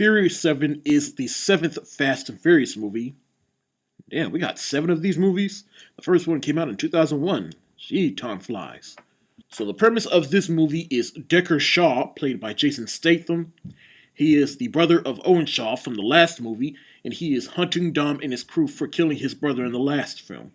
Furious 7 is the 7th Fast and Furious movie. Damn, we got 7 of these movies? The first one came out in 2001. Gee, time flies. So the premise of this movie is Decker Shaw, played by Jason Statham. He is the brother of Owen Shaw from the last movie, and he is hunting Dom and his crew for killing his brother in the last film.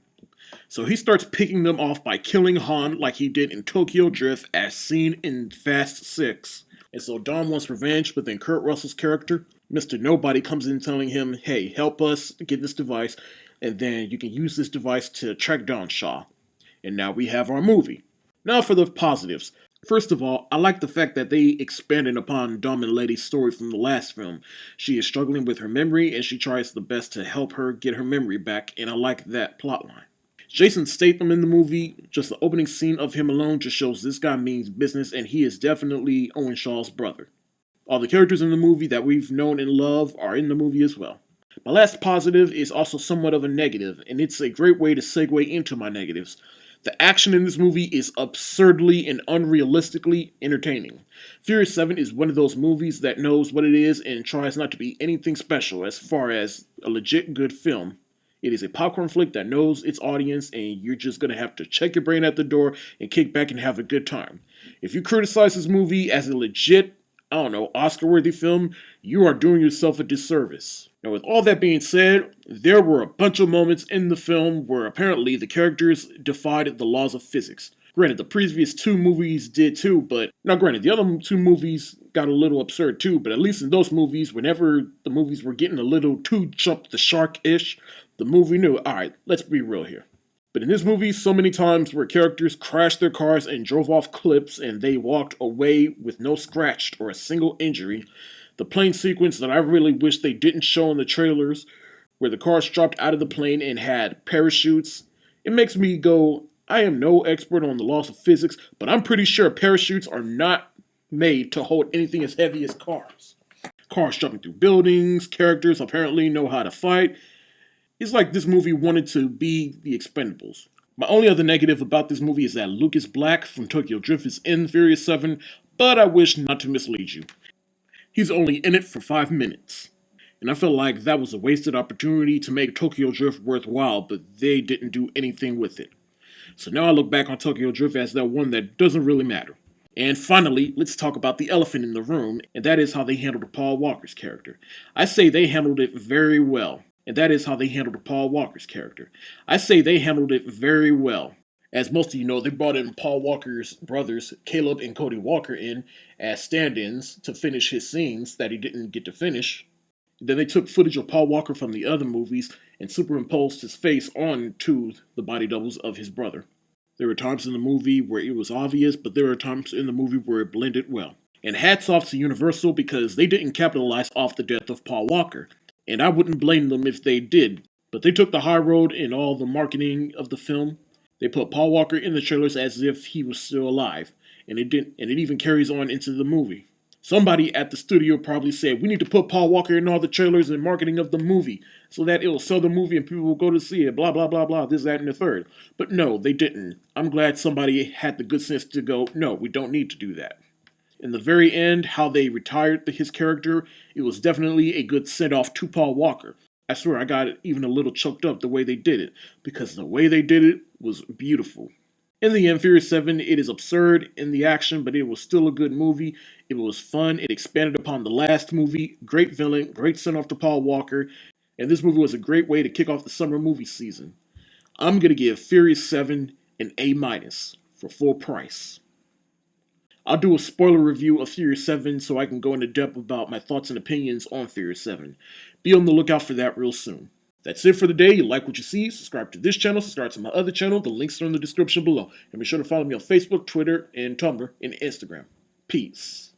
So he starts picking them off by killing Han like he did in Tokyo Drift as seen in Fast 6. And so Dom wants revenge, but then Kurt Russell's character, Mr. Nobody, comes in telling him, hey, help us get this device, and then you can use this device to track down Shaw. And now we have our movie. Now for the positives. First of all, I like the fact that they expanded upon Dom and Letty's story from the last film. She is struggling with her memory, and she tries the best to help her get her memory back, and I like that plotline. Jason Statham in the movie, just the opening scene of him alone just shows this guy means business, and he is definitely Owen Shaw's brother. All the characters in the movie that we've known and loved are in the movie as well. My last positive is also somewhat of a negative, and it's a great way to segue into my negatives. The action in this movie is absurdly and unrealistically entertaining. Furious 7 is one of those movies that knows what it is and tries not to be anything special as far as a legit good film. It is a popcorn flick that knows its audience, and you're just going to have to check your brain at the door and kick back and have a good time. If you criticize this movie as a legit, Oscar-worthy film, you are doing yourself a disservice. Now, with all that being said, there were a bunch of moments in the film where apparently the characters defied the laws of physics. Granted, the previous 2 movies did too, but now granted, the other 2 movies got a little absurd too, but at least in those movies, whenever the movies were getting a little too jump the shark-ish, the movie knew, alright, let's be real here. But in this movie, so many times where characters crashed their cars and drove off cliffs and they walked away with no scratch or a single injury, the plane sequence that I really wish they didn't show in the trailers, where the cars dropped out of the plane and had parachutes, it makes me go, I am no expert on the laws of physics, but I'm pretty sure parachutes are not made to hold anything as heavy as cars. Cars jumping through buildings, characters apparently know how to fight. It's like this movie wanted to be the Expendables. My only other negative about this movie is that Lucas Black from Tokyo Drift is in Furious 7, but I wish not to mislead you. He's only in it for 5 minutes. And I feel like that was a wasted opportunity to make Tokyo Drift worthwhile, but they didn't do anything with it. So now I look back on Tokyo Drift as that one that doesn't really matter. And finally, let's talk about the elephant in the room, and that is how they handled Paul Walker's character. I say they handled it very well. And that is how they handled Paul Walker's character. I say they handled it very well. As most of you know, they brought in Paul Walker's brothers, Caleb and Cody Walker, in as stand-ins to finish his scenes that he didn't get to finish. Then they took footage of Paul Walker from the other movies and superimposed his face onto the body doubles of his brother. There were times in the movie where it was obvious, but there were times in the movie where it blended well. And hats off to Universal because they didn't capitalize off the death of Paul Walker. And I wouldn't blame them if they did, but they took the high road in all the marketing of the film. They put Paul Walker in the trailers as if he was still alive, and it even carries on into the movie. Somebody at the studio probably said, we need to put Paul Walker in all the trailers and marketing of the movie, so that it'll sell the movie and people will go to see it, blah, blah, blah, blah, this, that, and the third. But no, they didn't. I'm glad somebody had the good sense to go, no, we don't need to do that. In the very end, how they retired his character, it was definitely a good send-off to Paul Walker. I swear I got even a little choked up the way they did it, because the way they did it was beautiful. In the end, Furious 7, it is absurd in the action, but it was still a good movie. It was fun, it expanded upon the last movie, great villain, great send-off to Paul Walker, and this movie was a great way to kick off the summer movie season. I'm going to give Furious 7 an A- for full price. I'll do a spoiler review of Furious 7 so I can go into depth about my thoughts and opinions on Furious 7. Be on the lookout for that real soon. That's it for the day. You like what you see, subscribe to this channel, subscribe to my other channel. The links are in the description below. And be sure to follow me on Facebook, Twitter, and Tumblr, and Instagram. Peace.